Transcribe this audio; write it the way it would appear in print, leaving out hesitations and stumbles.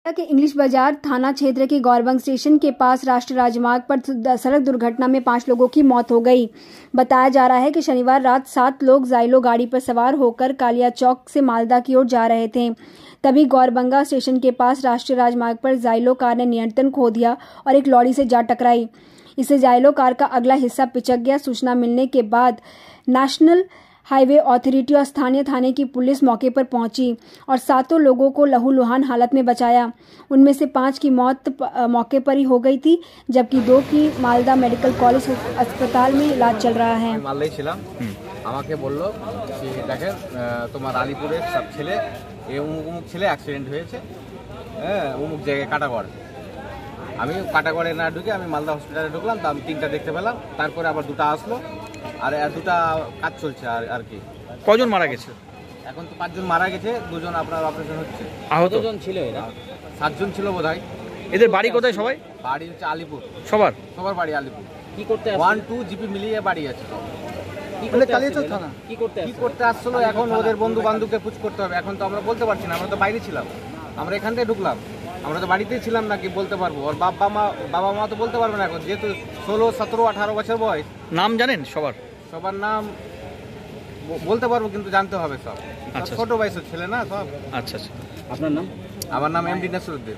के इंग्लिश बाजार थाना क्षेत्र के गौरबंग स्टेशन के पास राष्ट्रीय राजमार्ग पर सड़क दुर्घटना में 5 लोगों की मौत हो गई। बताया जा रहा है कि शनिवार रात 7 लोग जाइलो गाड़ी पर सवार होकर कालिया चौक से मालदा की ओर जा रहे थे। तभी गौरबंगा स्टेशन के पास राष्ट्रीय राजमार्ग पर जाइलो कार ने नियंत्रण खो दिया और एक लॉरी से जा टकराई। इससे जाइलो कार का अगला हिस्सा पिचक गया। सूचना मिलने के बाद नेशनल हाईवे अथॉरिटी और स्थानीय थाने की पुलिस मौके पर पहुंची और 7 लोगों को लहूलुहान हालत में बचाया। उनमें से 5 की मौत मौके पर ही हो गई थी, जबकि 2 की मालदा मेडिकल कॉलेज अस्पताल में इलाज चल रहा है। मालदाई ছিলাম, আমাকে বলল যে দেখেন তোমার আলিপুরের সব ছেলে এই অমুক ছেলে অ্যাক্সিডেন্ট হয়েছে, হ্যাঁ অমুক জায়গায় কাটাগড়। আমি কাটাগড়ে না ঢুকে আমি মালদা হসপিটালে ঢুকলাম, তো আমি 3টা দেখতে পেলাম। তারপরে আবার 2টা আসলো আর 2টা কাজ চলছে আর কি। কজন মারা গেছে? এখন তো 5 জন মারা গেছে, 2 জন আপনার অপারেশন হচ্ছে। আহত জন ছিল এরা? 7 জন ছিল বোধহয়। এদের বাড়ি কোথায় সবাই? বাড়ি হচ্ছে আলিপুর। সবার বাড়ি আলিপুর। কি করতে 1-2 জিপি মিলিয়ে বাড়ি আছে। কি করতে আসছিল এখন ওদের বন্ধু বান্ধবকে পুছ করতে হবে। এখন তো আমরা বলতে পারছি না, আমরা তো বাইরে ছিলাম, আমরা এখান থেকে ঢুকলাম, আমরা তো বাড়িতেই ছিলাম নাকি বলতে পারবো। আর বাবা মা তো বলতে পারবে না এখন, যেহেতু 16, 17, 18 বছর বয়স। নাম জানেন সবার নাম বলতে পারবো, কিন্তু জানতে হবে সব। আচ্ছা, ছোট বয়সের ছেলে না সব। আচ্ছা। আপনার নাম? আমার নাম এমডি নাসিরউদ্দিন।